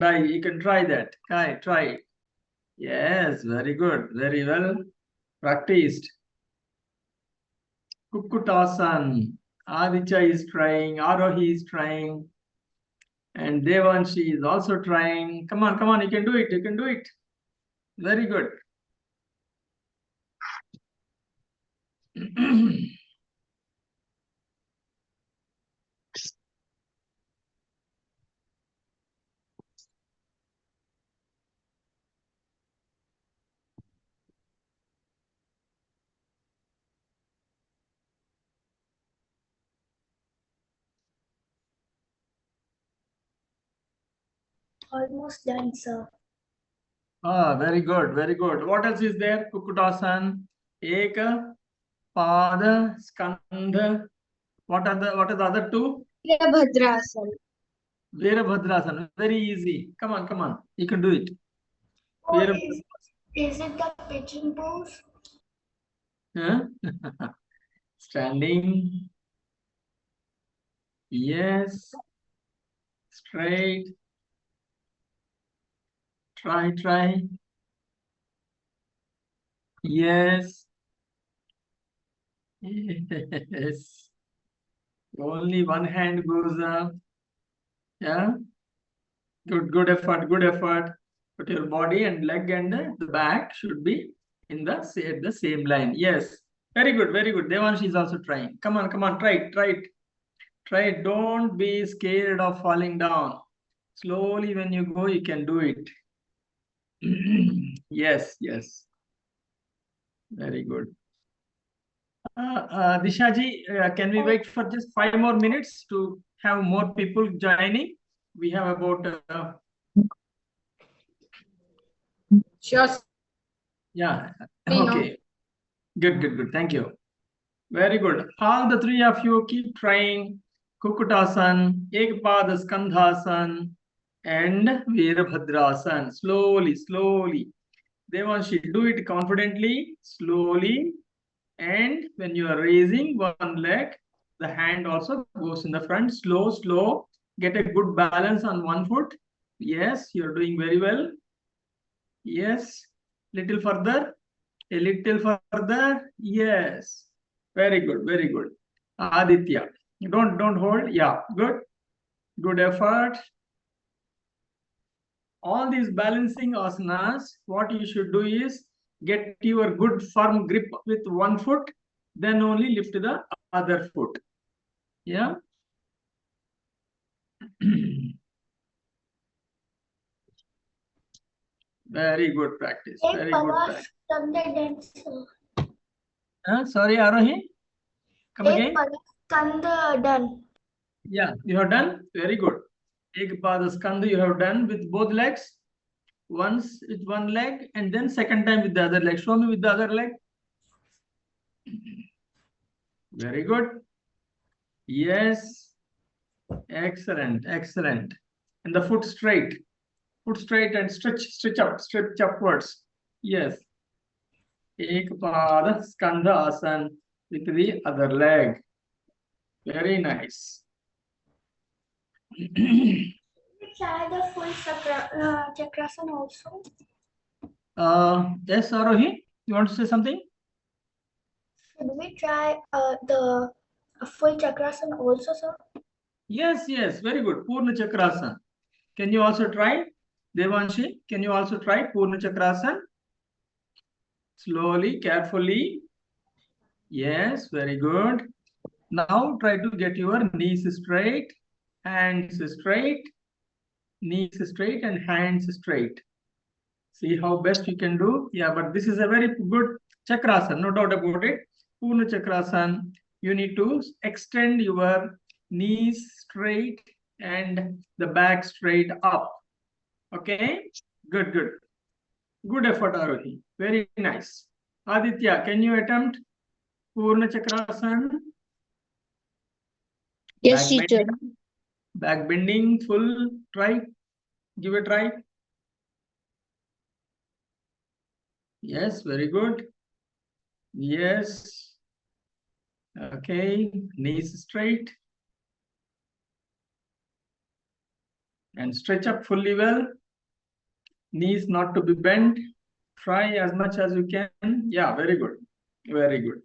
Try. You can try that. Try. Yes, very good. Very well practiced. Kukutasan. Aditya is trying. Arohi is trying. And Devanshi is also trying. Come on, come on. You can do it. You can do it. Very good. Almost done, sir. Very good, very good. What else is there? Kukutasan, Eka, Pada, Skandha. What are the other two? Veerabhadrasan. Veerabhadrasan. Very easy. Come on, come on. You can do it. Oh, is it the pigeon pose? Huh? Standing. Yes. Straight. Try. Yes. Yes. Only one hand goes up. Yeah. Good effort, good effort. But your body and leg and the back should be in the same line. Yes. Very good, very good. Devanshi is also trying. Come on, try it, try it. Try it. Don't be scared of falling down. Slowly when you go, you can do it. Yes. Very good. Dishaji, can we wait for just 5 more minutes to have more people joining? We have about Sure. yeah. Okay. Good. Thank you. Very good. All the three of you keep trying Kukutasan, Ekpada Skandhasan, and Veerabhadrasan. Slowly. Devanshi, do it confidently, slowly. And when you are raising one leg, the hand also goes in the front. Slow. Get a good balance on one foot. Yes, you're doing very well. Yes. Little further. A little further. Yes. Very good. Aditya. Don't hold. Yeah, good. Good effort. All these balancing asanas, what you should do is get your good firm grip with one foot, then only lift the other foot. Yeah. Very good practice. Very good practice. Sorry, Arohi. Come again. Skandha done. Yeah, you have done. Very good. Ek pada skandha you have done with both legs. Once with one leg and then second time with the other leg. Show me with the other leg. Very good. Yes. Excellent. And the foot straight. Foot straight and stretch upwards. Yes. Ek pada skandha asan with the other leg. Very nice. Try the full chakrasan also. Yes, Arohi, you want to say something? Should we try the full chakrasan also, sir? Yes, very good. Purna Chakrasan. Can you also try? Devanshi, can you also try Purna Chakrasan? Slowly, carefully. Yes, very good. Now try to get your knees straight, hands straight, knees straight and hands straight. See how best you can do. Yeah, but this is a very good Chakrasan, no doubt about it. Purna Chakrasan. You need to extend your knees straight and the back straight up. Okay, good. Good effort, Arohi. Very nice. Aditya, can you attempt Purna Chakrasan? Yes, teacher. Back bending, full. Try. Give a try. Yes, very good. Yes. Okay, knees straight. And stretch up fully well. Knees not to be bent. Try as much as you can. Yeah, very good. Very good.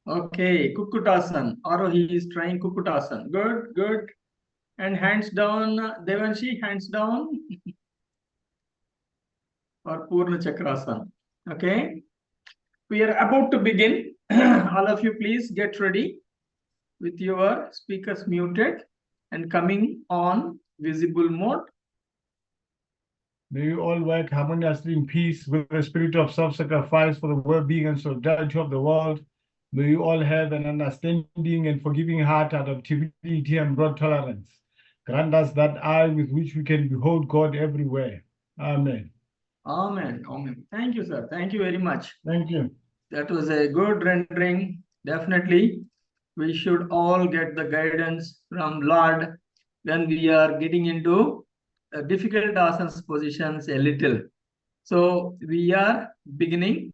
Okay, Kukutasana. Arohi is trying Kukutasana. Good, good. And hands down, Devanshi, hands down. Or Purna Chakrasana. Okay. We are about to begin. All of you, please get ready with your speakers muted and coming on visible mode. May you all work harmoniously in peace with the spirit of self-sacrifice for the well-being and solidarity of the world. May you all have an understanding and forgiving heart, adaptability, and broad tolerance. Grant us that eye with which we can behold God everywhere. Amen. Amen. Amen. Thank you, sir. Thank you very much. Thank you. That was a good rendering. Definitely, we should all get the guidance from Lord when we are getting into difficult asanas positions a little. So we are beginning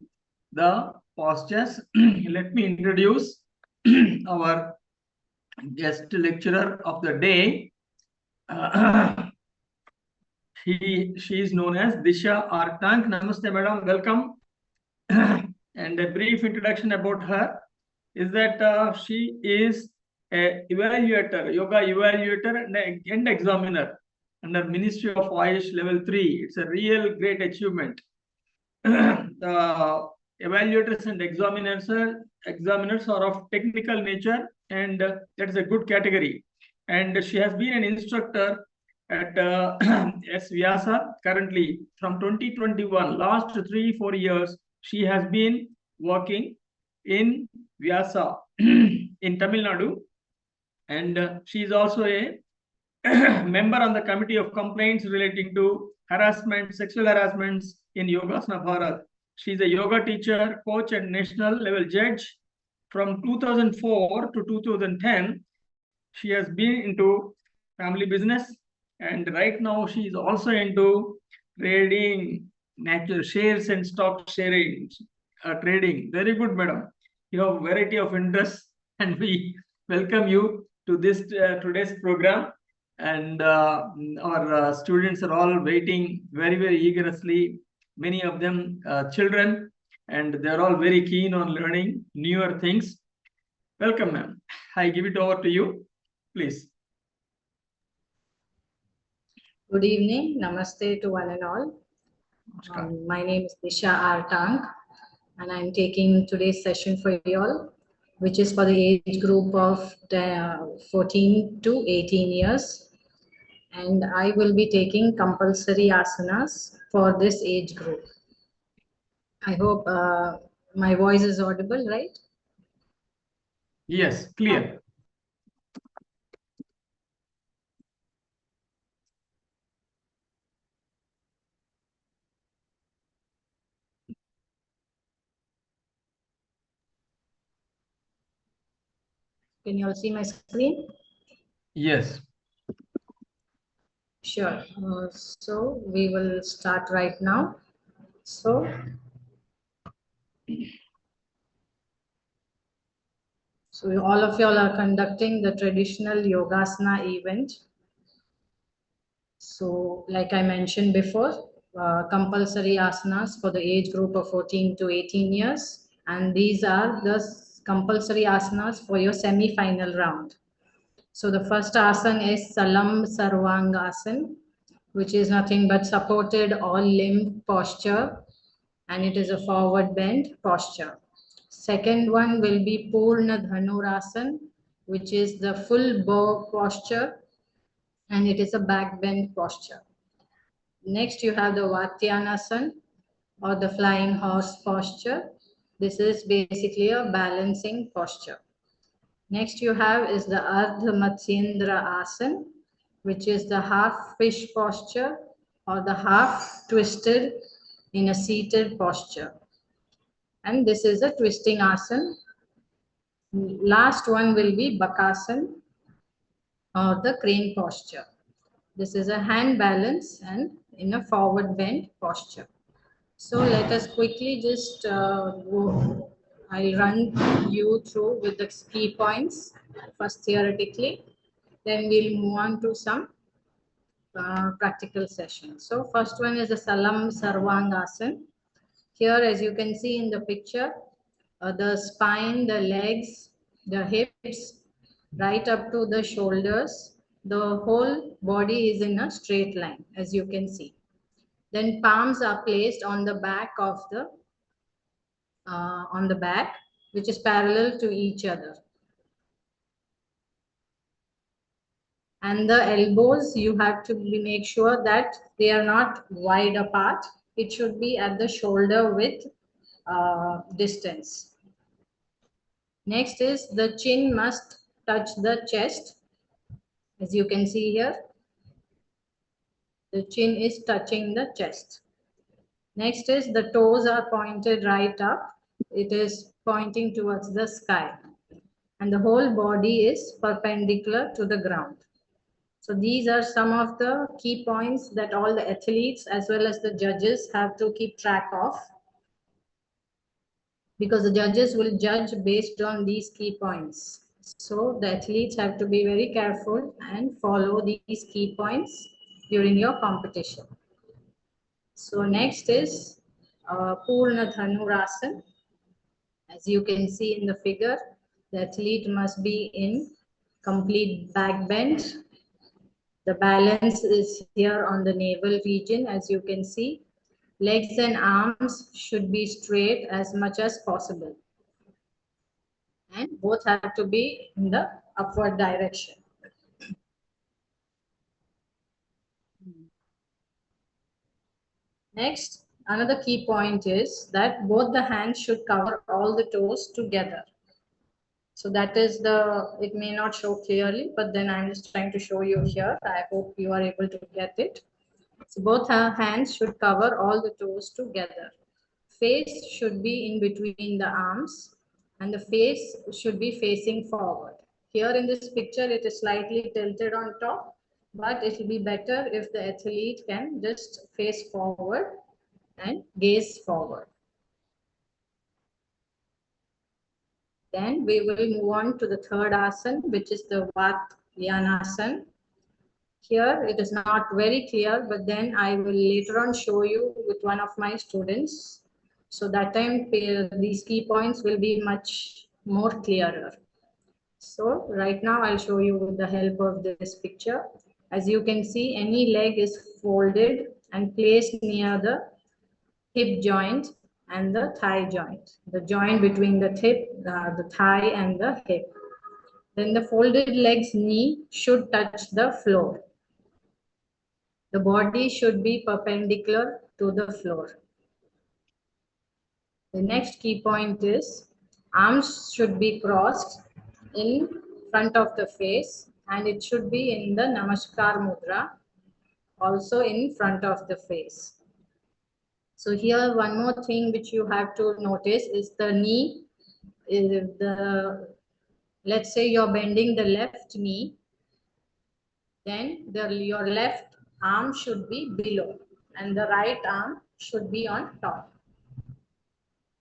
the postures. Let me introduce our guest lecturer of the day. She is known as Disha Taunk. Namaste, madam. Welcome. And a brief introduction about her is that she is a evaluator, yoga evaluator and examiner under Ministry of Ayush Level 3. It's a real great achievement. The evaluators and examiners are of technical nature, and that is a good category. And she has been an instructor at S. Vyasa currently from 2021. Last 3-4 years, she has been working in Vyasa in Tamil Nadu, and she is also a member on the committee of complaints relating to harassment, sexual harassments in Yogasana Bharat. She is a yoga teacher, coach, and national level judge. From 2004 to 2010, she has been into family business, and right now she is also into trading, natural shares and stock sharing, trading. Very good, madam. You have variety of interests, and we welcome you to this today's program. And our students are all waiting very eagerly. Many of them children, and they're all very keen on learning newer things. Welcome, ma'am. I give it over to you, please. Good evening. Namaste to one and all. My name is Disha Taunk, and I'm taking today's session for you all, which is for the age group of 14 to 18 years. And I will be taking compulsory asanas for this age group. I hope my voice is audible, right? Yes, clear. Can you all see my screen? Yes. Sure. So we will start right now. So all of y'all are conducting the traditional Yogasana event. So like I mentioned before, compulsory asanas for the age group of 14 to 18 years. And these are the compulsory asanas for your semi-final round. So the first asana is Salam Sarvangasana, which is nothing but supported all limb posture, and it is a forward bend posture. Second one will be Purna Dhanurasana, which is the full bow posture, and it is a back bend posture. Next, you have the Vatyanasana or the flying horse posture. This is basically a balancing posture. Next you have is the Ardha Matsyendra Asana, which is the half fish posture or the half twisted in a seated posture. And this is a twisting asana. Last one will be Bakasana or the crane posture. This is a hand balance and in a forward bend posture. So let us quickly just go. I'll run you through with the key points. First theoretically, Then we'll move on to some practical sessions. So first one is the Salam Sarvangasana. Here, as you can see in the picture, the spine, the legs, the hips, right up to the shoulders, the whole body is in a straight line, as you can see. Then palms are placed on the back of the back, which is parallel to each other. And the elbows, you have to make sure that they are not wide apart. It should be at the shoulder width distance. Next is the chin must touch the chest. As you can see here, the chin is touching the chest. Next is the toes are pointed right up. It is pointing towards the sky. And the whole body is perpendicular to the ground. So these are some of the key points that all the athletes as well as the judges have to keep track of, because the judges will judge based on these key points. So the athletes have to be very careful and follow these key points during your competition. So next is Purna Dhanurasana. As you can see in the figure, the athlete must be in complete back bend. The balance is here on the navel region, as you can see. Legs and arms should be straight as much as possible. And both have to be in the upward direction. Next, another key point is that both the hands should cover all the toes together. So that is it may not show clearly, but then I'm just trying to show you here. I hope you are able to get it. So both our hands should cover all the toes together. Face should be in between the arms and the face should be facing forward. Here in this picture, it is slightly tilted on top, but it will be better if the athlete can just face forward and gaze forward. Then we will move on to the third asana, which is the Vatyanasana. Here it is not very clear, but then I will later on show you with one of my students. So that time these key points will be much more clearer. So right now I'll show you with the help of this picture. As you can see, any leg is folded and placed near the hip joint and the thigh joint, the joint between the the thigh and the hip. Then the folded leg's knee should touch the floor. The body should be perpendicular to the floor. The next key point is arms should be crossed in front of the face and it should be in the Namaskar Mudra, also in front of the face. So here one more thing which you have to notice is the knee. Let's say you're bending the left knee, then your left arm should be below and the right arm should be on top.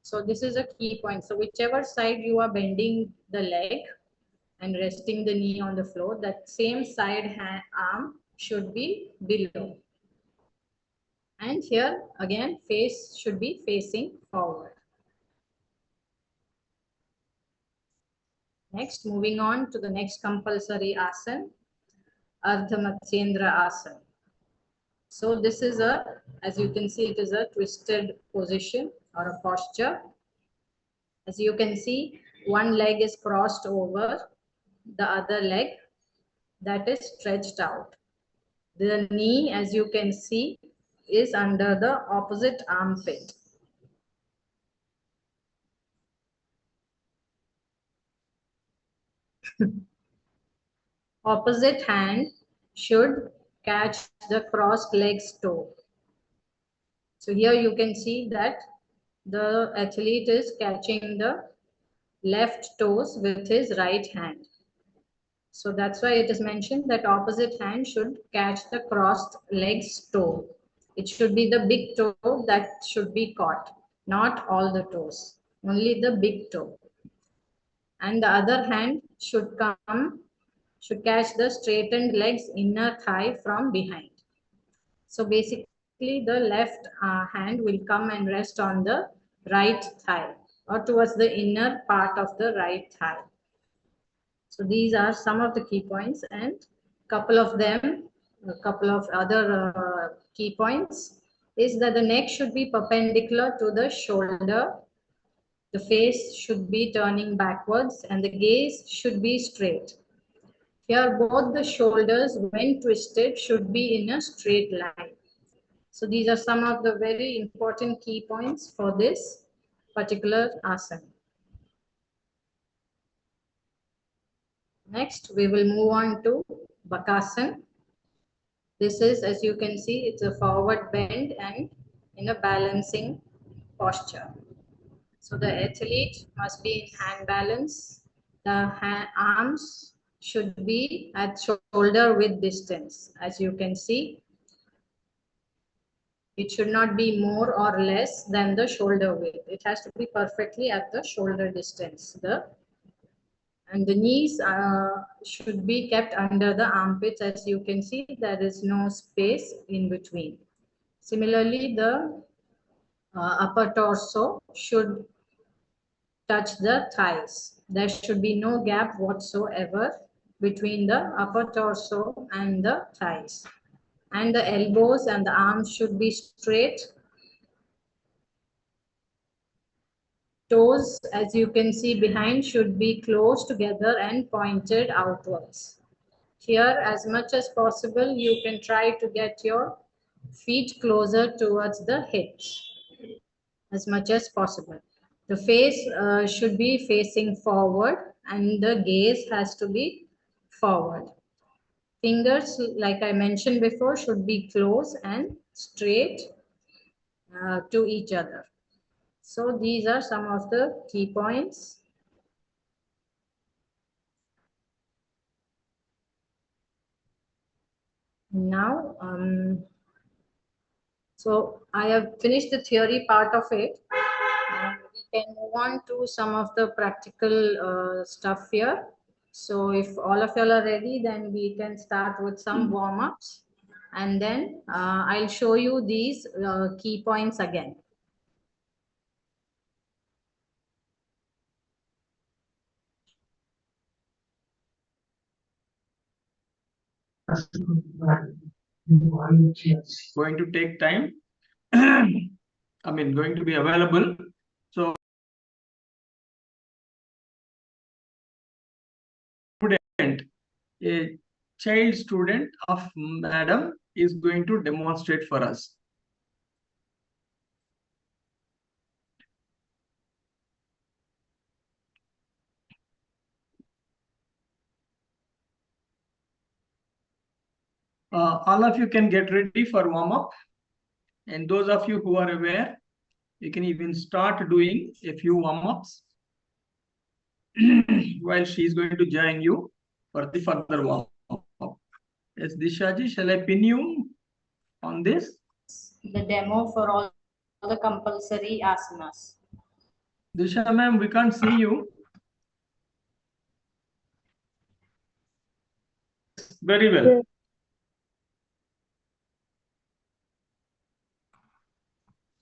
So this is a key point. So whichever side you are bending the leg and resting the knee on the floor, that same side arm should be below. And here again, face should be facing forward. Next, moving on to the next compulsory asana, Ardha Matsyendra asana. So this is as you can see, it is a twisted position or a posture. As you can see, one leg is crossed over the other leg, that is stretched out. The knee, as you can see, is under the opposite armpit. Opposite hand should catch the crossed leg's toe. So here you can see that the athlete is catching the left toes with his right hand. So that's why it is mentioned that opposite hand should catch the crossed leg's toe. It should be the big toe that should be caught, not all the toes, only the big toe. And the other hand should should catch the straightened legs inner thigh from behind. So basically the left hand will come and rest on the right thigh or towards the inner part of the right thigh. So these are some of the key points, and couple of other key points is that the neck should be perpendicular to the shoulder, the face should be turning backwards, and the gaze should be straight. Here both the shoulders when twisted should be in a straight line. So these are some of the very important key points for this particular asana. Next, we will move on to Bakasana. This is, as you can see, it's a forward bend and in a balancing posture. So the athlete must be in hand balance. The arms should be at shoulder width distance. As you can see, it should not be more or less than the shoulder width. It has to be perfectly at the shoulder distance. And the knees should be kept under the armpits. As you can see, there is no space in between. Similarly, the upper torso should touch the thighs. There should be no gap whatsoever between the upper torso and the thighs. And the elbows and the arms should be straight. Toes, as you can see behind, should be close together and pointed outwards. Here, as much as possible, you can try to get your feet closer towards the hips as much as possible. The face should be facing forward and the gaze has to be forward. Fingers, like I mentioned before, should be close and straight to each other. So these are some of the key points. Now, so I have finished the theory part of it. And we can move on to some of the practical stuff here. So if all of y'all are ready, then we can start with some warm-ups. And then I'll show you these key points again. Going to take time. I mean, going to be available. So, a child student of Madam is going to demonstrate for us. All of you can get ready for warm-up. And those of you who are aware, you can even start doing a few warm-ups while she is going to join you for the further warm-up. Yes, Dishaji, shall I pin you on this? The demo for all the compulsory asanas. Disha ma'am, we can't see you. Very well.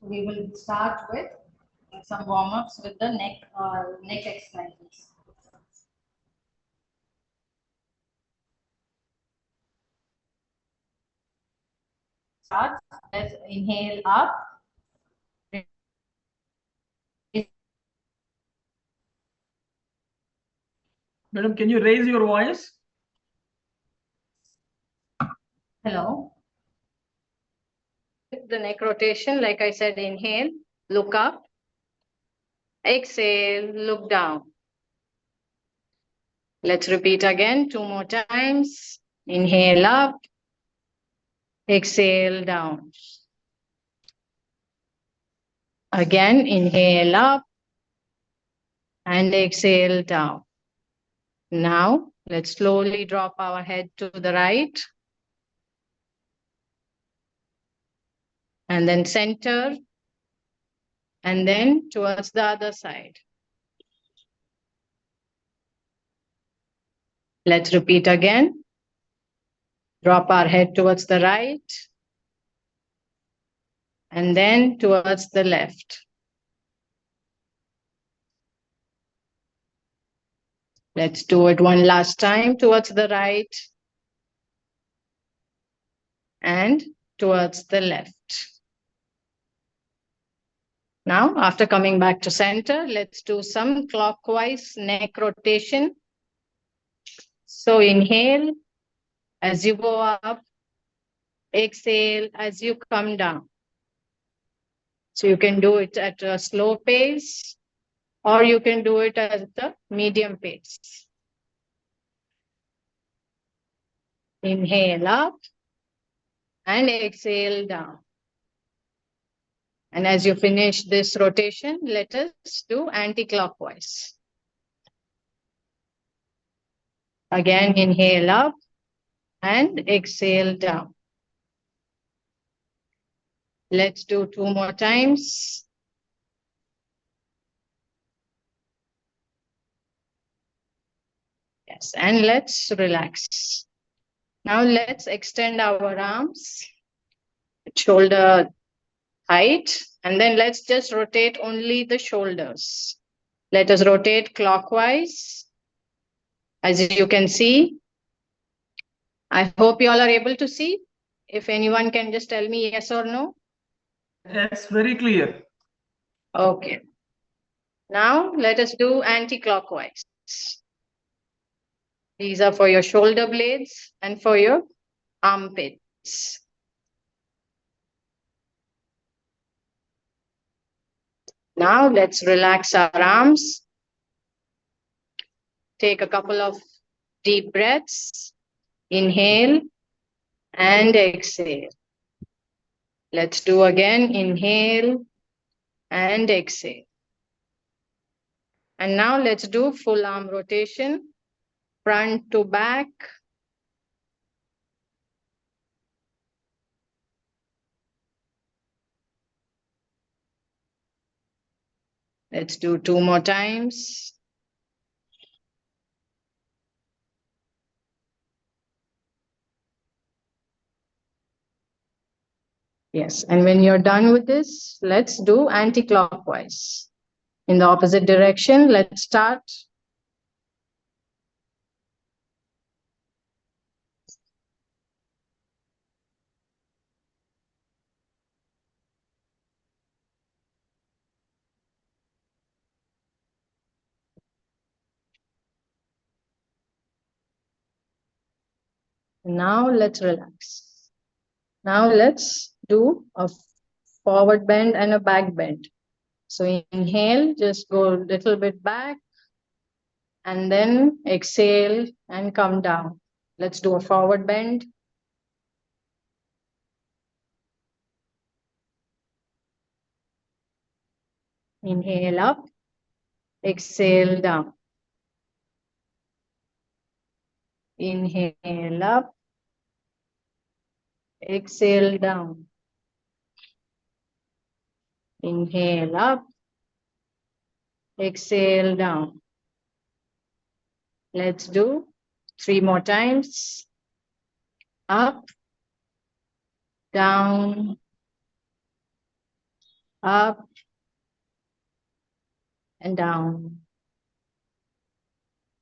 We will start with some warm-ups with the neck exercises. Start. Let's inhale up. Madam, can you raise your voice? Hello. The neck rotation, like I said, inhale, look up. Exhale, look down. Let's repeat again 2 more times. Inhale up. Exhale down. Again, inhale up and exhale down. Now, let's slowly drop our head to the right. And then center. And then towards the other side. Let's repeat again. Drop our head towards the right and then towards the left. Let's do it one last time towards the right and towards the left. Now, after coming back to center, let's do some clockwise neck rotation. So inhale as you go up, exhale as you come down. So you can do it at a slow pace or you can do it at a medium pace. Inhale up and exhale down. And as you finish this rotation, let us do anti-clockwise. Again, inhale up and exhale down. Let's do 2 more times. Yes, and let's relax. Now let's extend our arms, shoulder height, and then let's just rotate only the shoulders. Let us rotate clockwise. As you can see, I hope you all are able to see. If anyone can just tell me yes or no. Yes, very clear. Okay. Now let us do anti-clockwise. These are for your shoulder blades and for your armpits. Now let's relax our arms. Take a couple of deep breaths. Inhale and exhale. Let's do again. Inhale and exhale. And now let's do full arm rotation, front to back. Let's do 2 more times. Yes, and when you're done with this, let's do anti-clockwise. In the opposite direction, let's start. Now let's relax. Now let's do a forward bend and a back bend. So inhale, just go a little bit back and then exhale and come down. Let's do a forward bend. Inhale up, exhale down. Inhale up, exhale down. Inhale up, exhale down. Let's do 3 more times. Up, down, up, and down.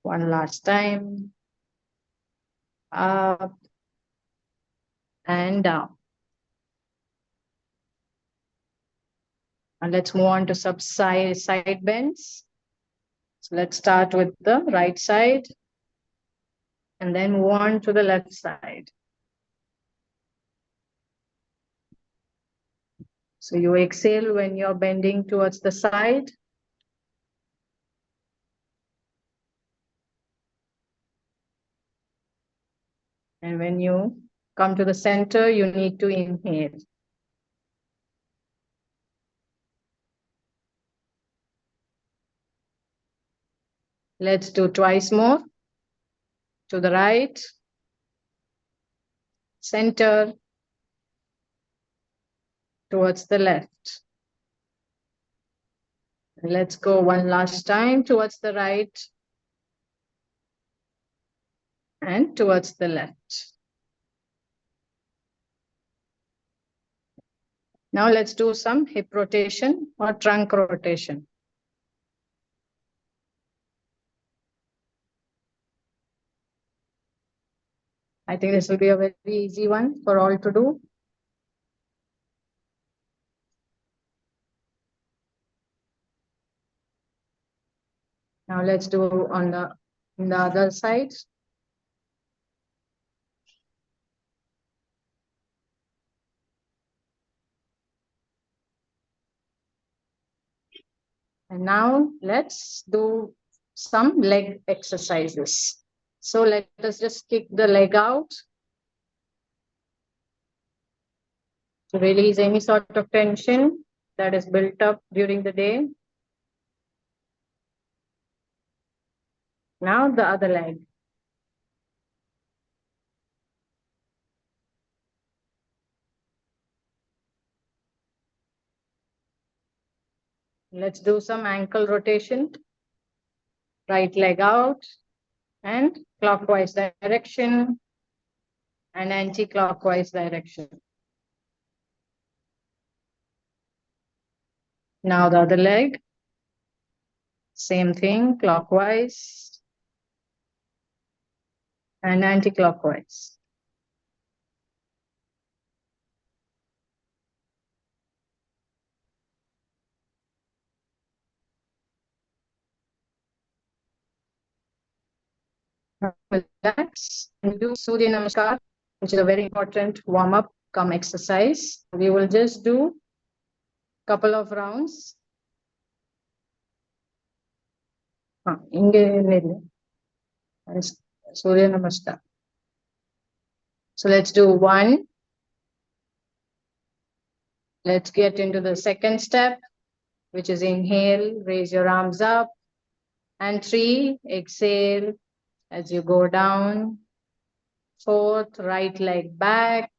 One last time. Up and down. And let's move on to side bends. So let's start with the right side and then move on to the left side. So you exhale when you're bending towards the side. And when you come to the center, you need to inhale. Let's do twice more. To the right, center, towards the left. Let's go one last time towards the right, and towards the left. Now let's do some hip rotation or trunk rotation. I think this will be a very easy one for all to do. Now let's do on the other side. And now let's do some leg exercises. So let us just kick the leg out to release any sort of tension that is built up during the day. Now the other leg. Let's do some ankle rotation. Right leg out and clockwise direction and anti-clockwise direction. Now the other leg. Same thing, clockwise and anti-clockwise. Relax and do Surya Namaskar, which is a very important warm-up come exercise. We will just do a couple of rounds. Surya Namaskar. So let's do one. Let's get into the second step, which is inhale, raise your arms up. And 3, exhale as you go down. 4th, right leg back.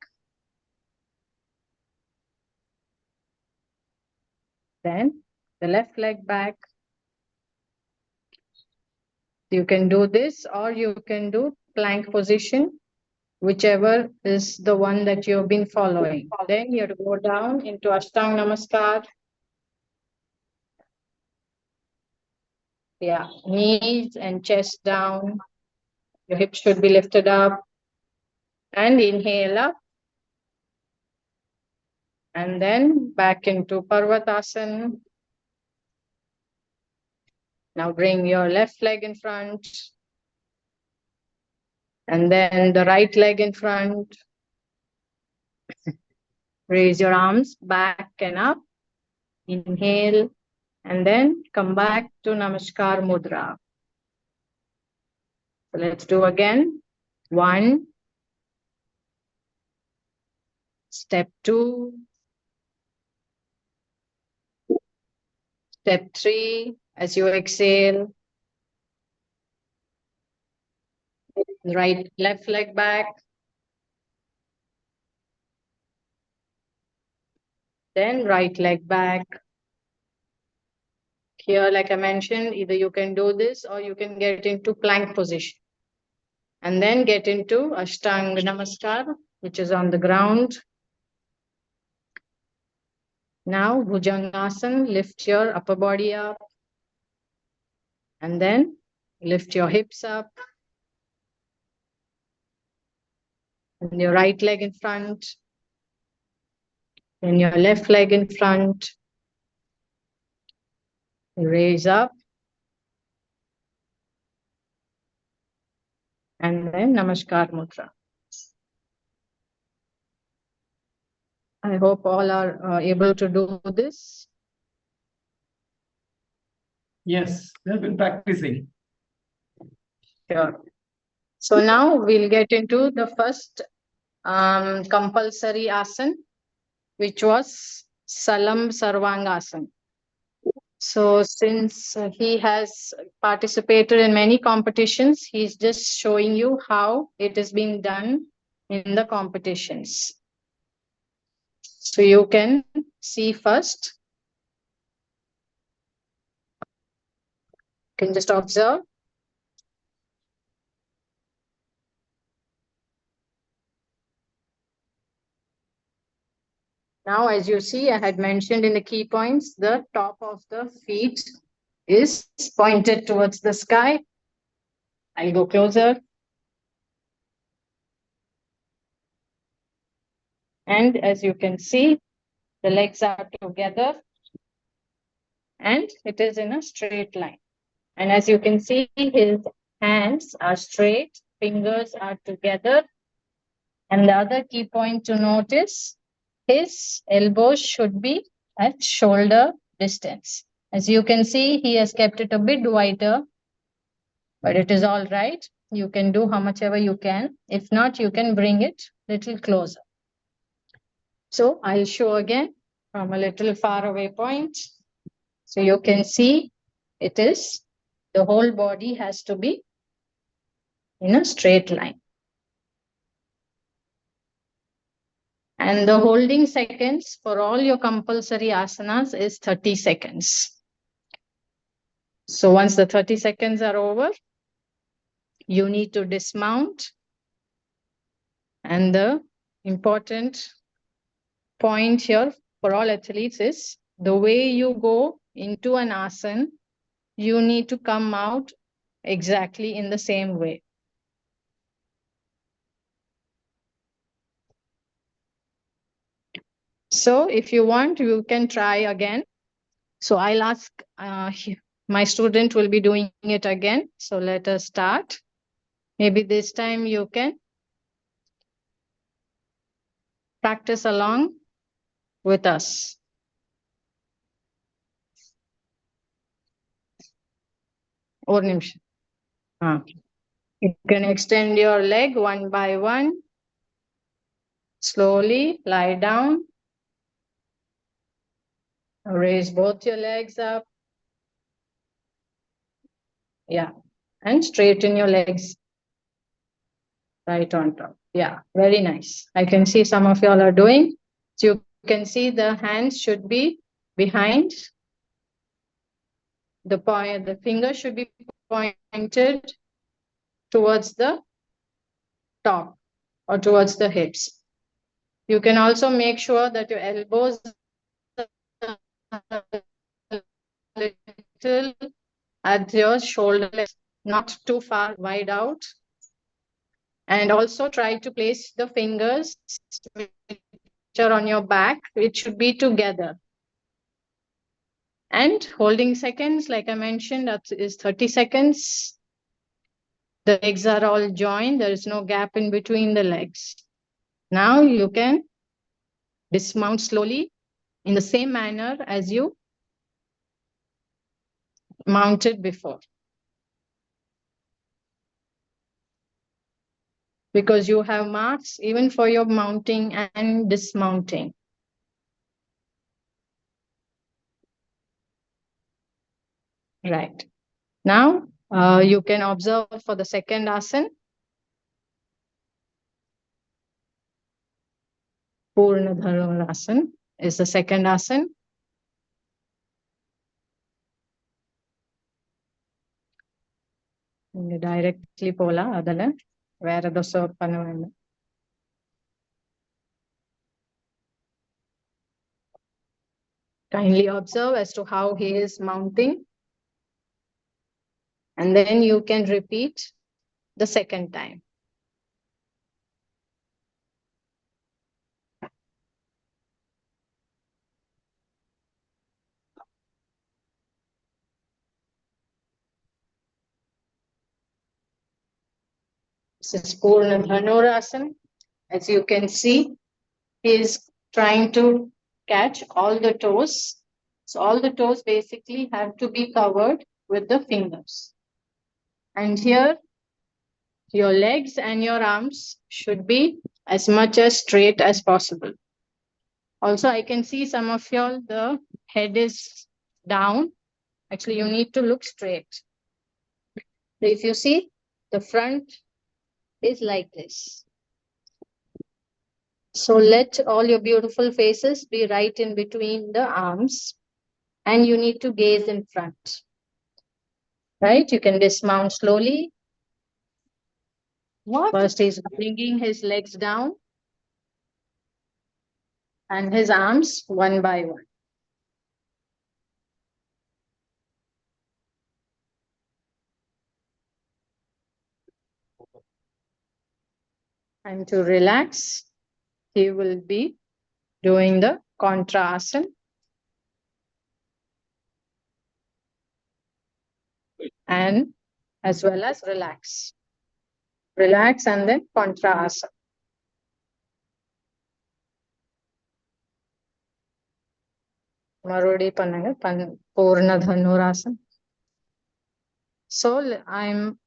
Then the left leg back. You can do this or you can do plank position, whichever is the one that you've been following. Then you have to go down into Ashtanga Namaskar. Yeah, knees and chest down. Your hips should be lifted up. And inhale up. And then back into Parvatasana. Now bring your left leg in front. And then the right leg in front. Raise your arms back and up. Inhale. And then come back to Namaskar Mudra. So let's do again. 1. Step 2. Step 3. As you exhale. Left leg back. Then right leg back. Here, like I mentioned, either you can do this or you can get into plank position. And then get into Ashtanga Namaskar, which is on the ground. Now, Bhujangasana, lift your upper body up. And then lift your hips up. And your right leg in front. And your left leg in front. Raise up. And then Namaskar Mudra. I hope all are able to do this. Yes, we have been practicing. Sure. So now we'll get into the first compulsory asana, which was Salam Sarvangasana. So since he has participated in many competitions, he's just showing you how it is being done in the competitions. So you can see first. You can just observe. Now, as you see, I had mentioned in the key points, the top of the feet is pointed towards the sky. I'll go closer. And as you can see, the legs are together and it is in a straight line. And as you can see, his hands are straight, fingers are together. And the other key point to note is his elbows should be at shoulder distance. As you can see, he has kept it a bit wider, but it is all right. You can do how much ever you can. If not, you can bring it a little closer. So I'll show again from a little far away point. So you can see it is, the whole body has to be in a straight line. And the holding seconds for all your compulsory asanas is 30 seconds. So once the 30 seconds are over, you need to dismount. And the important point here for all athletes is the way you go into an asana, you need to come out exactly in the same way. So if you want, you can try again. So I'll ask, my student will be doing it again. So let us start. Maybe this time you can practice along with us. One nimsham. You can extend your leg one by one. Slowly lie down. Raise both your legs up. Yeah. And straighten your legs right on top. Yeah, very nice. I can see some of y'all are doing. So you can see the hands should be behind. The finger should be pointed towards the top or towards the hips. You can also make sure that your elbows are a little at your shoulder, not too far wide out. And also try to place the fingers which are on your back. It should be together. And holding seconds, like I mentioned, that is 30 seconds. The legs are all joined. There is no gap in between the legs. Now you can dismount slowly in the same manner as you mounted before. Because you have marks even for your mounting and dismounting. Right. Now you can observe for the second asana. Purna Dhanurasana is the second asana. Directly pola adala vera dosa panavana. Kindly observe as to how he is mounting. And then you can repeat the second time. This is Purna Dhanurasana. As you can see, he is trying to catch all the toes. So all the toes basically have to be covered with the fingers. And here, your legs and your arms should be as much as straight as possible. Also, I can see some of y'all, the head is down. Actually, you need to look straight. So if you see, the front is like this. So let all your beautiful faces be right in between the arms. And you need to gaze in front. Right? You can dismount slowly. What? First, he's bringing his legs down. and his arms one by one. And to relax, he will be doing the contra asana and as well as relax. Relax and then contra asana. Marodi pannanga Purna Dhanurasana. So I'm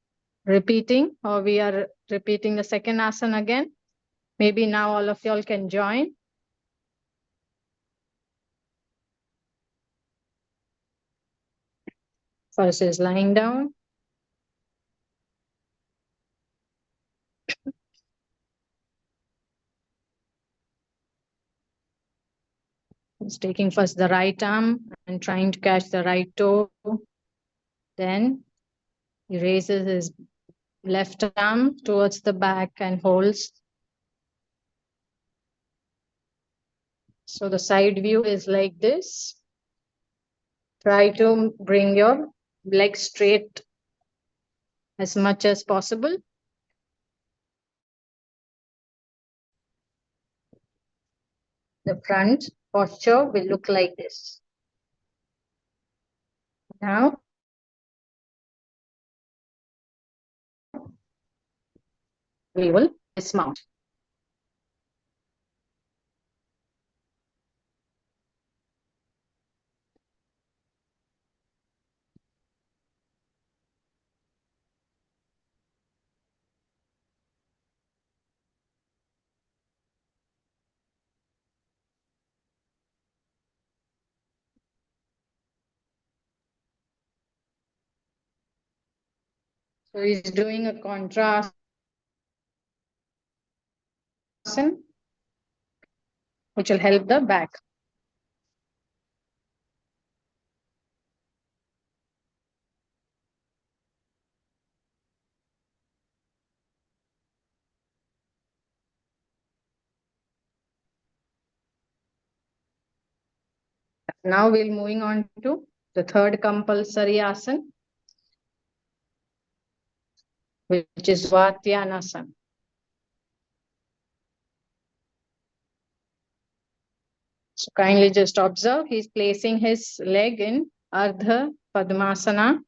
repeating, or we are repeating the second asana again. Maybe now all of y'all can join. First is lying down. He's taking first the right arm and trying to catch the right toe. Then he raises his left arm towards the back and holds. So the side view is like this. Try to bring your leg straight as much as possible. The front posture will look like this. Now, we will dismount. So he's doing a contra asana, which will help the back. Now we're moving on to the third compulsory asana, which is Vatyanasana. So kindly just observe, he's placing his leg in Ardha Padmasana.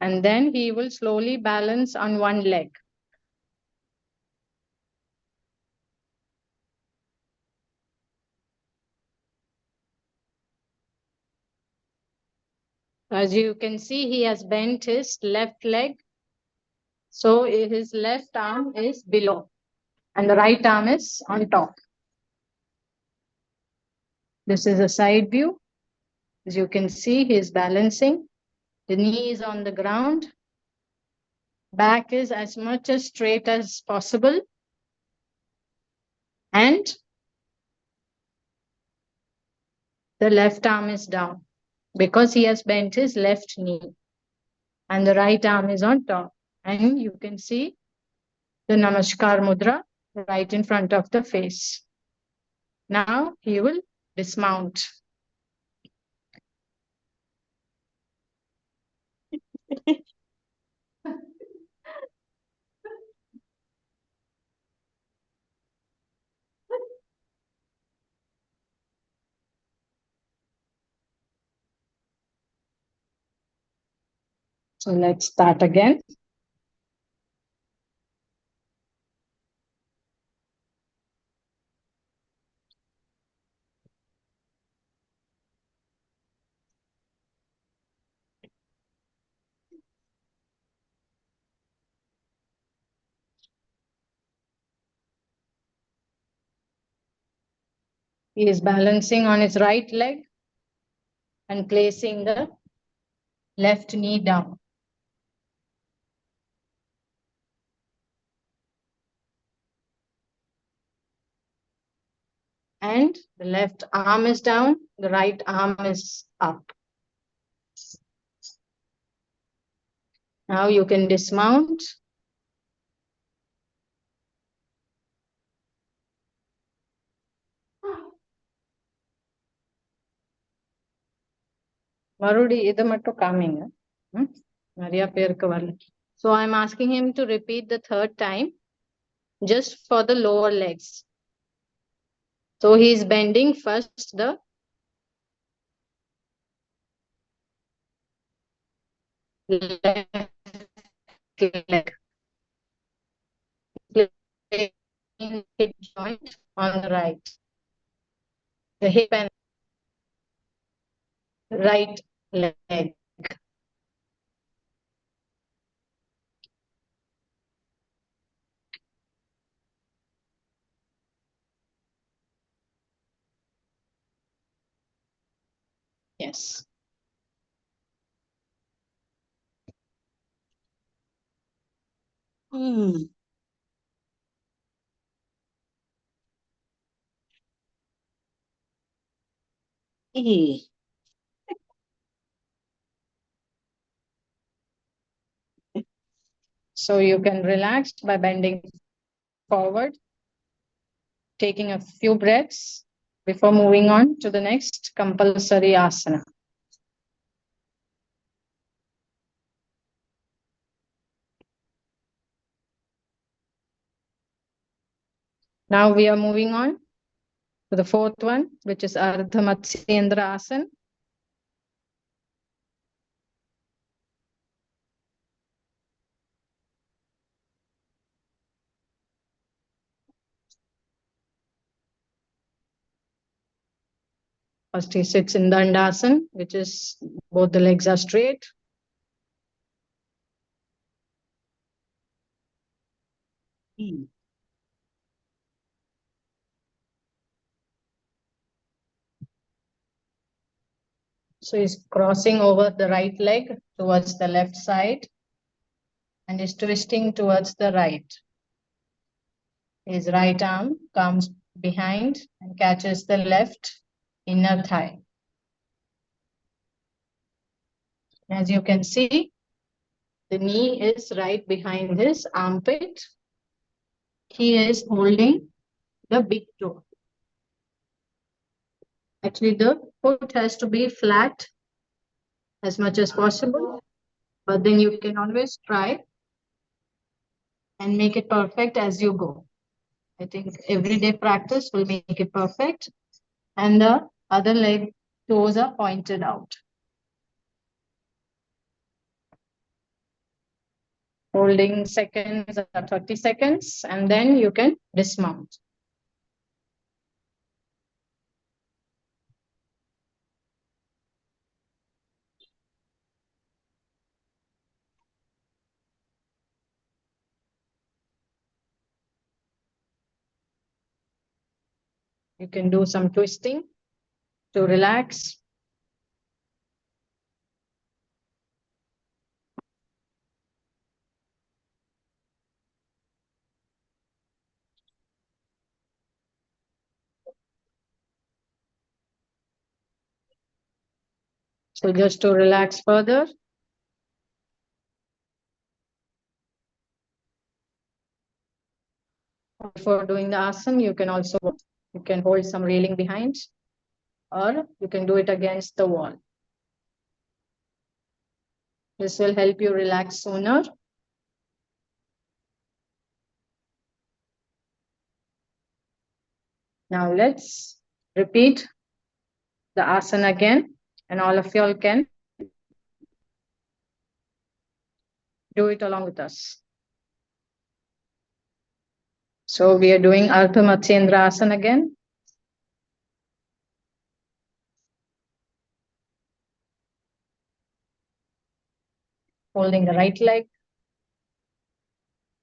And then he will slowly balance on one leg. As you can see, he has bent his left leg. So his left arm is below and the right arm is on top. This is a side view. As you can see, he is balancing. The knee is on the ground. Back is as much as straight as possible. And the left arm is down because he has bent his left knee. And the right arm is on top. And you can see the Namaskar Mudra right in front of the face. Now he will dismount. So let's start again. He is balancing on his right leg and placing the left knee down. And the left arm is down, the right arm is up. Now you can dismount. Marudi, idu mattu coming. Maria perku varla. So I'm asking him to repeat the third time just for the lower legs. So he is bending first the left leg. Hip joint on the right. The hip and right leg. Yes. So you can relax by bending forward, taking a few breaths before moving on to the next compulsory asana. Now we are moving on to the fourth one, which is Ardha Matsyendra Asana. First he sits in Dandasana, which is both the legs are straight. So he's crossing over the right leg towards the left side and is twisting towards the right. His right arm comes behind and catches the left inner thigh. As you can see, the knee is right behind his armpit. He is holding the big toe. Actually, the foot has to be flat as much as possible, but then you can always try and make it perfect as you go. I think everyday practice will make it perfect. And the other leg toes are pointed out. Holding seconds or 30 seconds, and then you can dismount. You can do some twisting to relax. So just to relax further. Before doing the asana, you can also hold some railing behind, or you can do it against the wall. This will help you relax sooner. Now let's repeat the asana again, and all of you all can do it along with us. So we are doing Ardha Matsyendra Asana again. Holding the right leg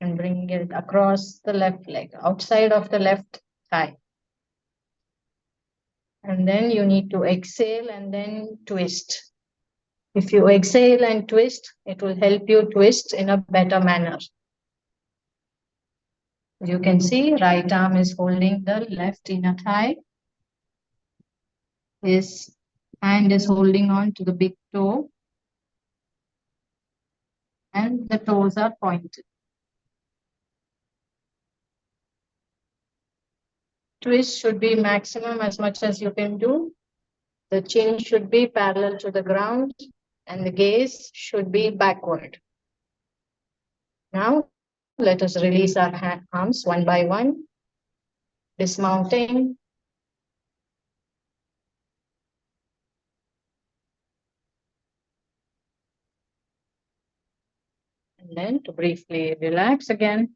and bringing it across the left leg, outside of the left thigh. And then you need to exhale and then twist. If you exhale and twist, it will help you twist in a better manner. You can see right arm is holding the left inner thigh. His hand is holding on to the big toe. And the toes are pointed. Twist should be maximum as much as you can do. The chin should be parallel to the ground and the gaze should be backward. Now, let us release our arms one by one, dismounting. And then to briefly relax again.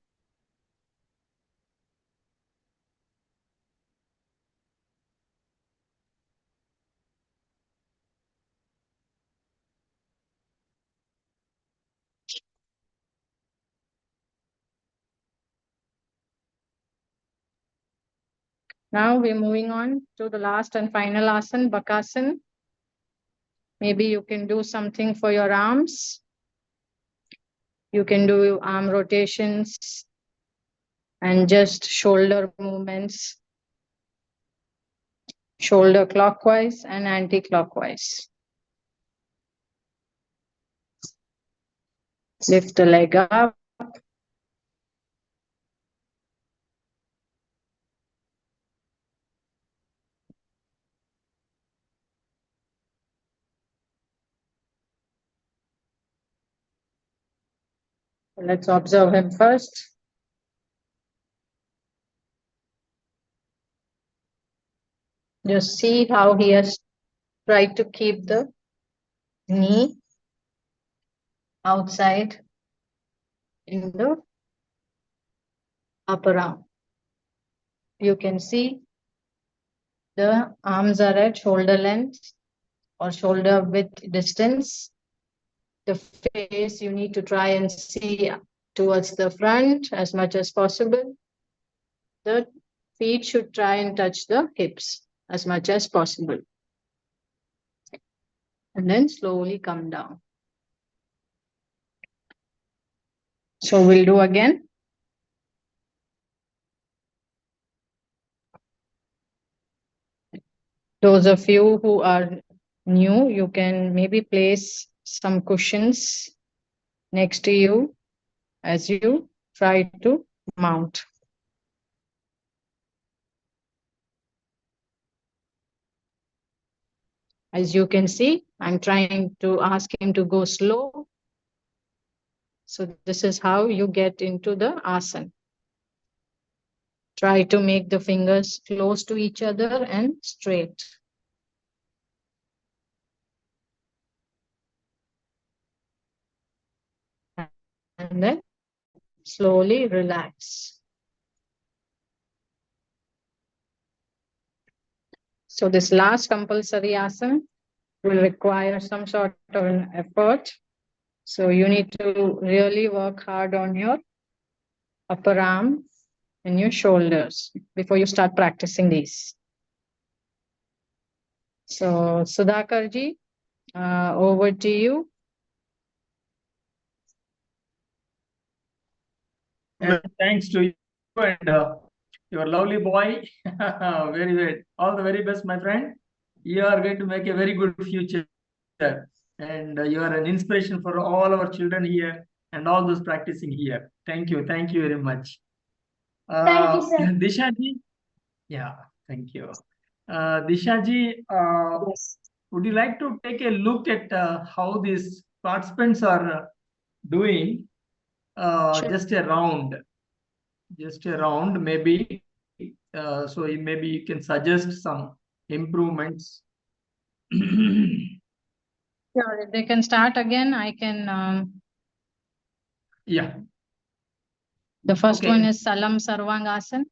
Now we're moving on to the last and final asana, Bakasana. Maybe you can do something for your arms. You can do arm rotations and just shoulder movements, shoulder clockwise and anti-clockwise. Lift the leg up. Let's observe him first. Just see how he has tried to keep the knee outside in the upper arm. You can see the arms are at shoulder length or shoulder width distance. The face you need to try and see towards the front as much as possible. The feet should try and touch the hips as much as possible. And then slowly come down. So we'll do again. Those of you who are new, you can maybe place some cushions next to you as you try to mount. As you can see, I'm trying to ask him to go slow. So this is how you get into the asana. Try to make the fingers close to each other and straight. And then slowly relax. So this last compulsory asana will require some sort of an effort. So you need to really work hard on your upper arm and your shoulders before you start practicing these. So Sudhakarji, over to you. And thanks to you and your lovely boy. Very good. All the very best, my friend. You are going to make a very good future. And you are an inspiration for all our children here and all those practicing here. Thank you. Thank you very much. Thank you, sir. Disha ji. Yeah, thank you. Disha ji, Yes. would you like to take a look at how these participants are doing? Sure. Just a round, maybe. So maybe you can suggest some improvements. Sure, if they can start again, I can. Yeah. The first Okay. one is Salam Sarvangasana.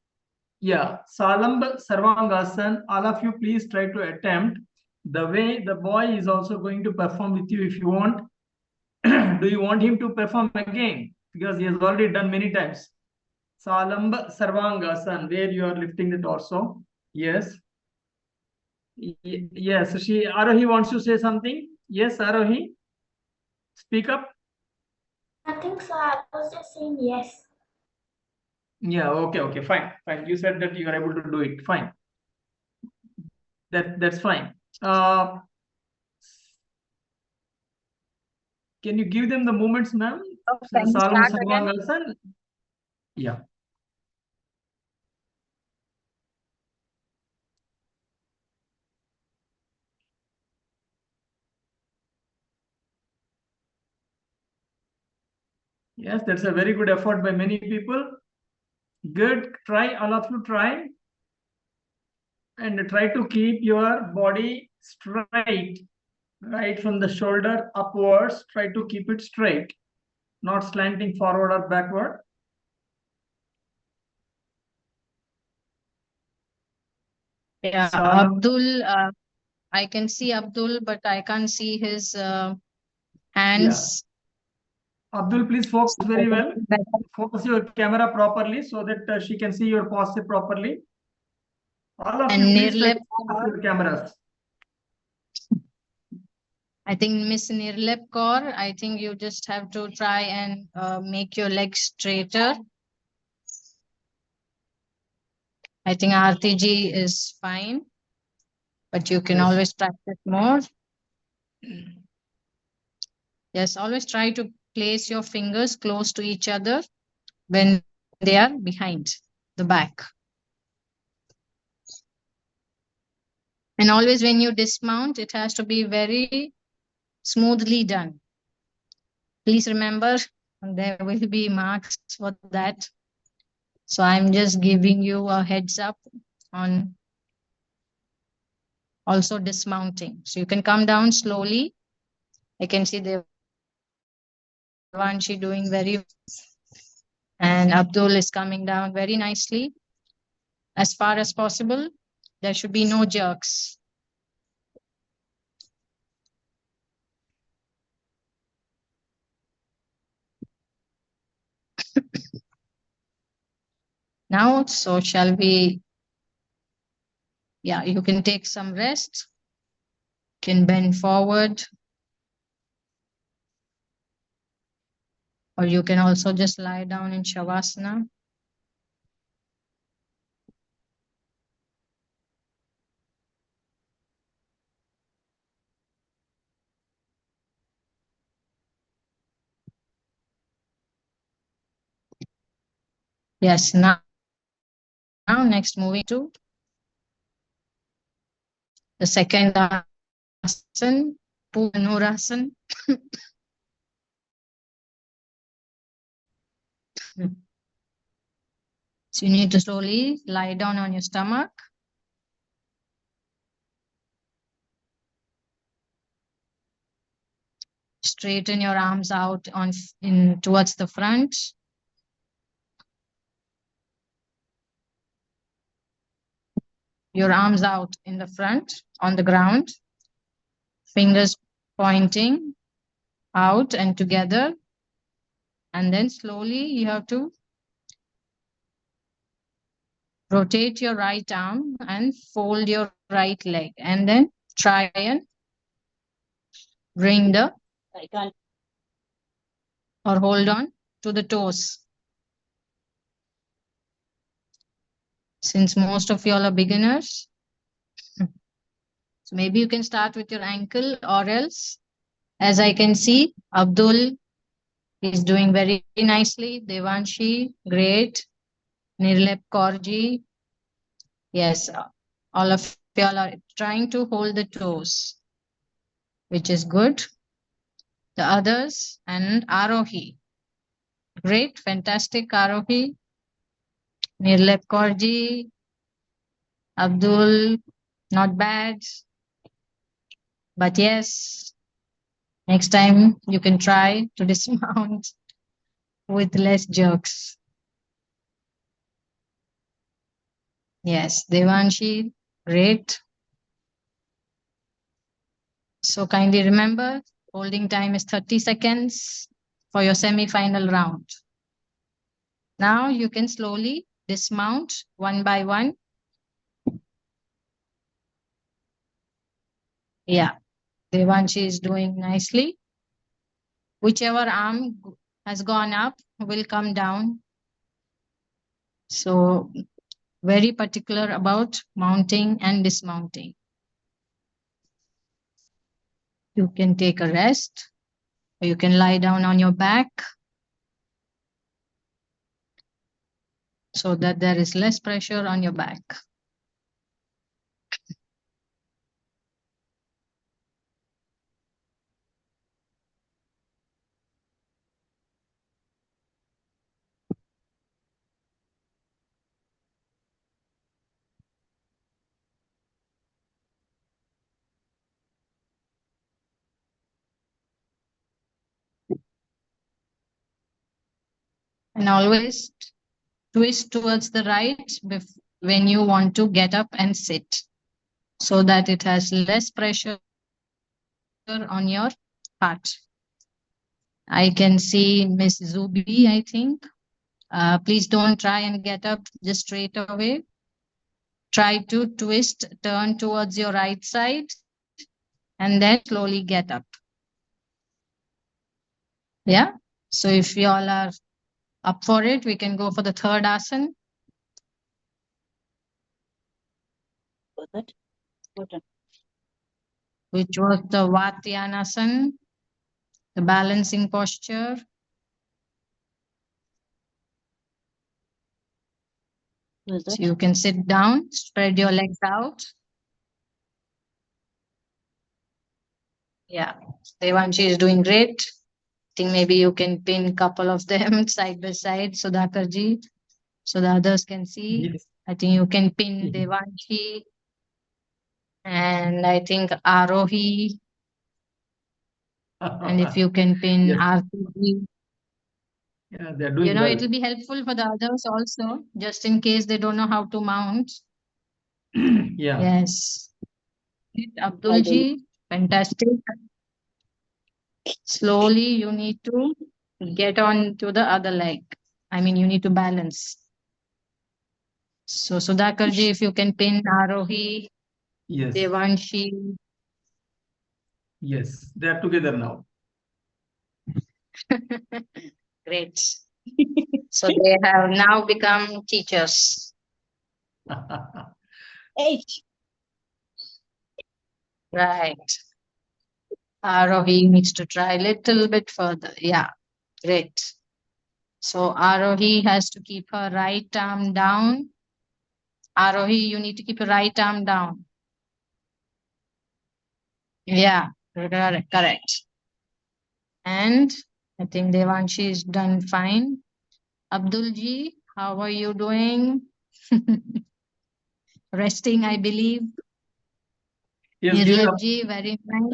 Yeah, Salam Sarvangasana. All of you, please try to attempt the way the boy is also going to perform with you if you want. Do you want him to perform again? Because he has already done many times. Salam Sarvangasana, where you are lifting the torso. Yes. Yes, Arohi wants to say something. Yes, Arohi. Speak up. Nothing, sir. I was just saying yes. Yeah, okay, fine. You said that you are able to do it. Fine. That's fine. Can you give them the movements, ma'am? Can you Salam start again? Sarvangasana. Yeah. Yes, that's a very good effort by many people. Good. Try, all of you try. And try to keep your body straight, right from the shoulder upwards. Try to keep it straight, not slanting forward or backward. Yeah, So, Abdul, I can see Abdul, but I can't see his hands. Abdul, please focus very well. Focus your camera properly so that she can see your posture properly. All of And you, please try to Nirlep, focus your cameras. I think Miss Nirlep Kaur, I think you just have to try and make your legs straighter. I think RTG is fine, but you can Yes. always practice more. Yes, always try to place your fingers close to each other when they are behind the back. And always when you dismount, it has to be very smoothly done. Please remember, there will be marks for that. So I'm just giving you a heads up on also dismounting. So you can come down slowly. I can see Devanshi doing very, and Abdul is coming down very nicely. As far as possible, there should be no jerks. Now, so shall we? Yeah, you can take some rest. Can bend forward. Or you can also just lie down in Shavasana. Yes, now next moving to the second asana, Purnurasan. So you need to slowly lie down on your stomach. Straighten your arms out in towards the front. Your arms out in the front on the ground. Fingers pointing out and together. And then slowly you have to rotate your right arm and fold your right leg. And then try and bring the or hold on to the toes. Since most of you all are beginners, so maybe you can start with your ankle, or else, as I can see, Abdul is doing very nicely. Devanshi, great. Nirlep Kaurji, yes, all of you all are trying to hold the toes, which is good. The others, and Arohi, great, fantastic Arohi. Nirlep Kaurji, Abdul, not bad. But yes, next time you can try to dismount with less jerks. Yes, Devanshi, great. So kindly remember, holding time is 30 seconds for your semi-final round. Now you can slowly dismount one by one. Yeah, Devanshi is doing nicely. Whichever arm has gone up will come down. So very particular about mounting and dismounting. You can take a rest, or you can lie down on your back so that there is less pressure on your back. And always twist towards the right when you want to get up and sit, so that it has less pressure on your heart. I can see Miss Zubi, I think. Please don't try and get up just straight away. Try to twist, turn towards your right side, and then slowly get up. Yeah. So if you all are up for it, we can go for the third asana. Which was the Vatyanasana, the balancing posture. So you can sit down, spread your legs out. Yeah, Devanshi is doing great. I think maybe you can pin a couple of them side by side, Sudhakarji, so the others can see. Yes. I think you can pin Devanshi, and I think Arohi, and if you can pin Yes. Arti. Yeah, they're doing well. It will be helpful for the others also, just in case they don't know how to mount. Yeah. Yes. Abdulji, fantastic. Slowly, you need to get on to the other leg. I mean, you need to balance. So, Sudhakarji, if you can pin Arohi, Yes. Devanshi. Yes, they are together now. Great. So they have now become teachers. Right. Arohi needs to try a little bit further. Yeah, great. So Arohi has to keep her right arm down. Arohi, you need to keep your right arm down. Yeah, correct. And I think Devanshi is done fine. Abdulji, how are you doing? Resting, I believe. Yes, give it up. Nirlabji, very nice.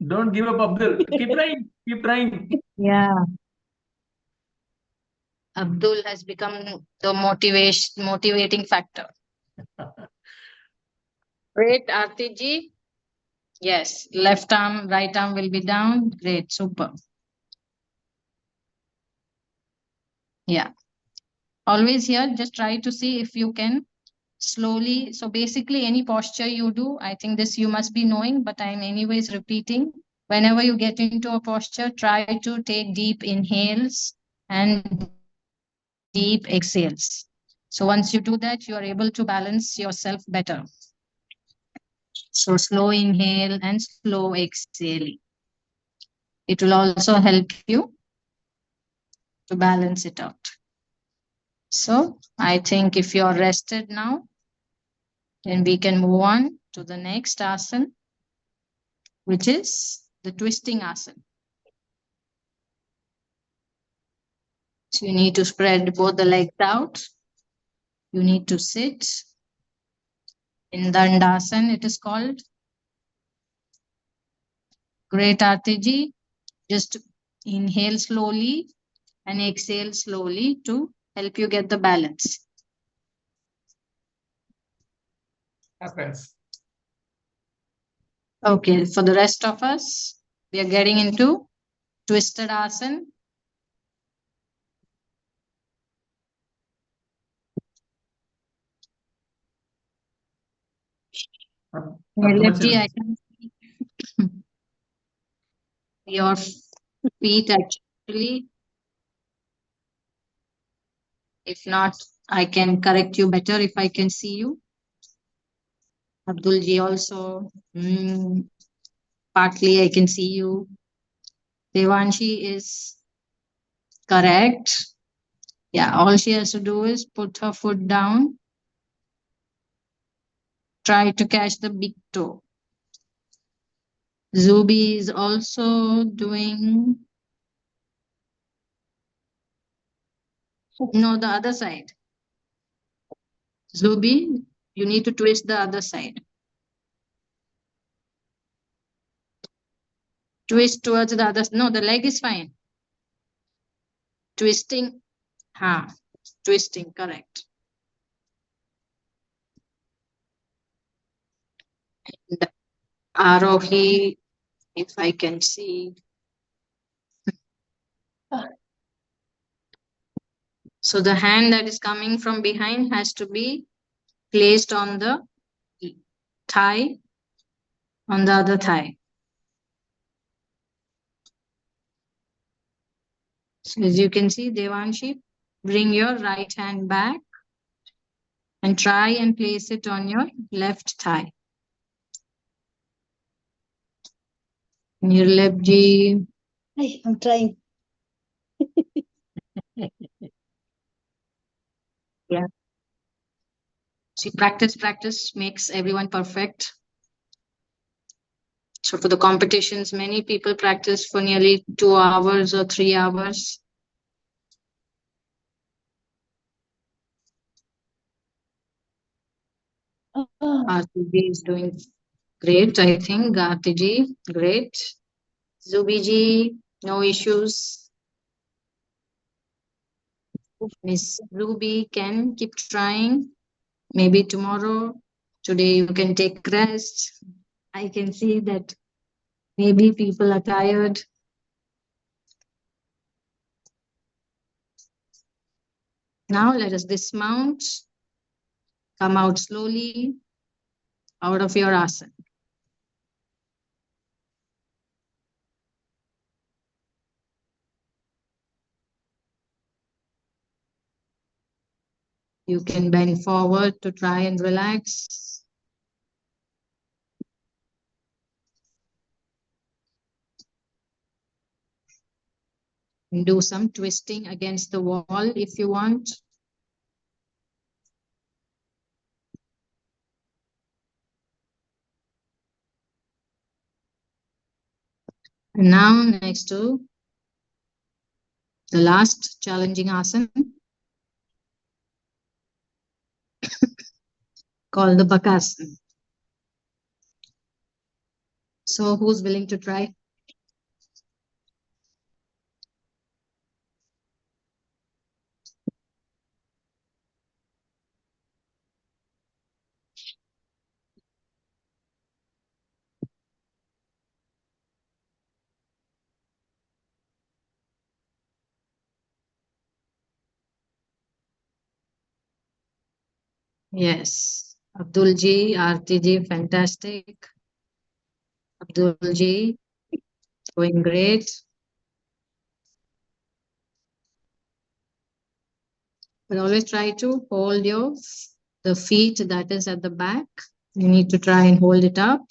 Don't give up, Abdul. Keep trying. Keep trying. Yeah. Abdul has become the motivating factor. Great, Artiji. Yes, left arm, right arm will be down. Great, super. Yeah. Always here, just try to see if you can slowly. So basically, any posture you do, I think this you must be knowing, but I'm anyways repeating. Whenever you get into a posture, try to take deep inhales and deep exhales. So once you do that, you are able to balance yourself better. So slow inhale and slow exhale. It will also help you to balance it out. So I think if you're rested now, then we can move on to the next asana, which is the twisting asana. So you need to spread both the legs out. You need to sit in Dandasana, it is called. Great, Artiji. Just inhale slowly and exhale slowly to help you get the balance. Happens. Okay, for the rest of us, we are getting into twisted asana. Nirlabji, I can see your feet actually. If not, I can correct you better if I can see you. Abdulji also, partly I can see you. Devanshi is correct. Yeah, all she has to do is put her foot down. Try to catch the big toe. Zubi is also doing, no, the other side. Zubi, you need to twist the other side. Twist towards the other, no, the leg is fine. Twisting. Twisting, correct. And Arohi, if I can see. So the hand that is coming from behind has to be placed on the thigh, on the other thigh. So as you can see, Devanshi, bring your right hand back and try and place it on your left thigh. Nirlabji. I'm trying. Yeah. See, practice makes everyone perfect. So for the competitions, many people practice for nearly 2 hours or 3 hours. Aarti is doing great, I think. Aarti, great. Zubiji, no issues. Miss Ruby can keep trying. Maybe tomorrow. Today you can take rest. I can see that maybe people are tired. Now let us dismount. Come out slowly out of your asana. You can bend forward to try and relax. And do some twisting against the wall if you want. And now next to the last challenging asana called the Bakasana. So who's willing to try? Yes. Abdulji, Aarti, fantastic. Abdulji, doing great. But always try to hold the feet that is at the back. You need to try and hold it up.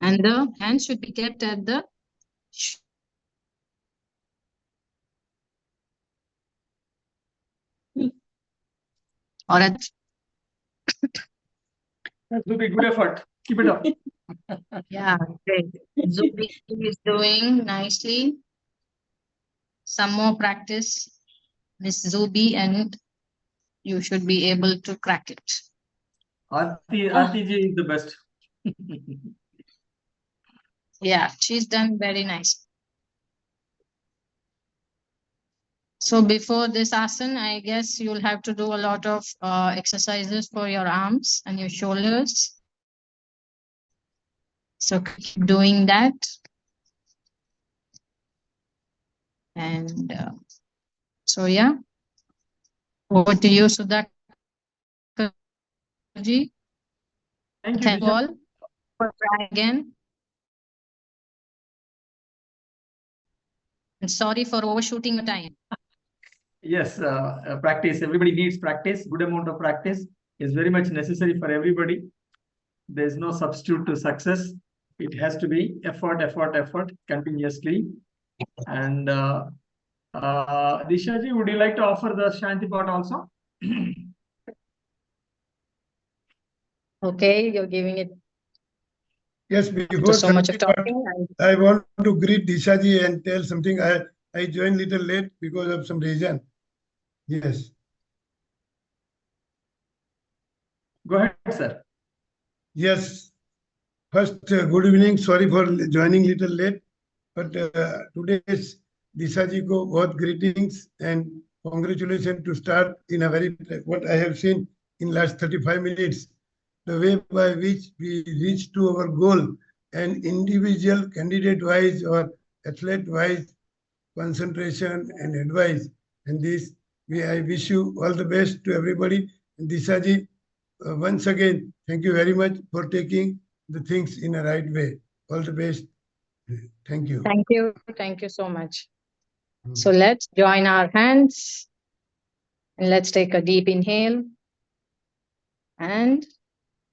And the hands should be kept at the or at That will be good effort. Keep it up. yeah, great. Zubi is doing nicely. Some more practice, Miss Zubi, and you should be able to crack it. Aarti ji is the best. Yeah, she's done very nice. So before this asana, I guess you'll have to do a lot of exercises for your arms and your shoulders. So keep doing that. And so, yeah, over to you, Sudhakarji. Thank you, Thank you Disha. all for trying again. And sorry for overshooting the time. Yes, practice. Everybody needs practice. Good amount of practice is very much necessary for everybody. There is no substitute to success. It has to be effort, effort, effort continuously. And Disha ji, would you like to offer the Shanti part also? Okay, you're giving it Yes, before so much of Shanti part, talking. I want to greet Disha ji and tell something. I joined little late because of some reason. Yes. Go ahead, sir. Yes. First, good evening. Sorry for joining little late, but today's Disha ji ko बहुत greetings and congratulations to start in a very what I have seen in last 35 minutes, the way by which we reach to our goal and individual candidate wise or athlete wise concentration and advice. And this, I wish you all the best to everybody. And Disha ji, once again, thank you very much for taking the things in a right way. All the best. Thank you. Thank you. Thank you so much. So let's join our hands and let's take a deep inhale and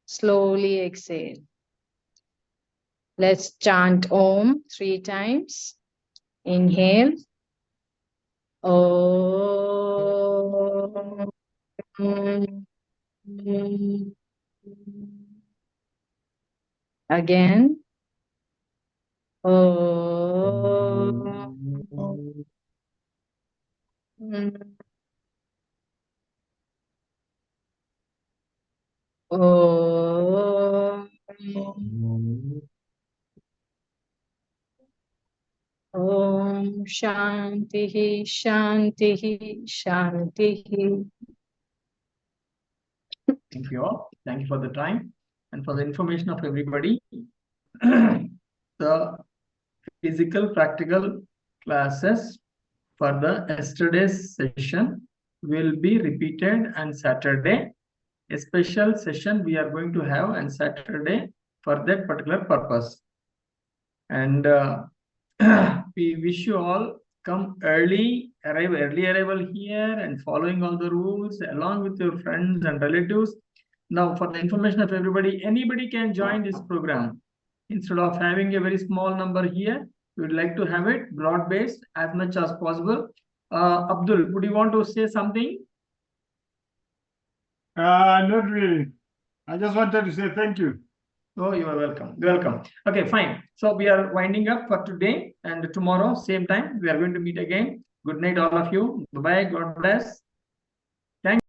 slowly exhale. Let's chant Om 3 times. Inhale. Om. Again. Om. Om. Om Shanti Shanti Shanti. Thank you all. Thank you for the time and for the information of everybody. The physical practical classes for the yesterday's session will be repeated on Saturday. A special session we are going to have on Saturday for that particular purpose. And we wish you all come early arrival here and following all the rules along with your friends and relatives. Now, for the information of everybody, anybody can join this program. Instead of having a very small number here, we would like to have it broad-based as much as possible. Abdul, would you want to say something? Not really. I just wanted to say thank you. Oh, you are welcome. Welcome. Okay, fine. So we are winding up for today, and tomorrow, same time, we are going to meet again. Good night, all of you. Bye-bye. God bless.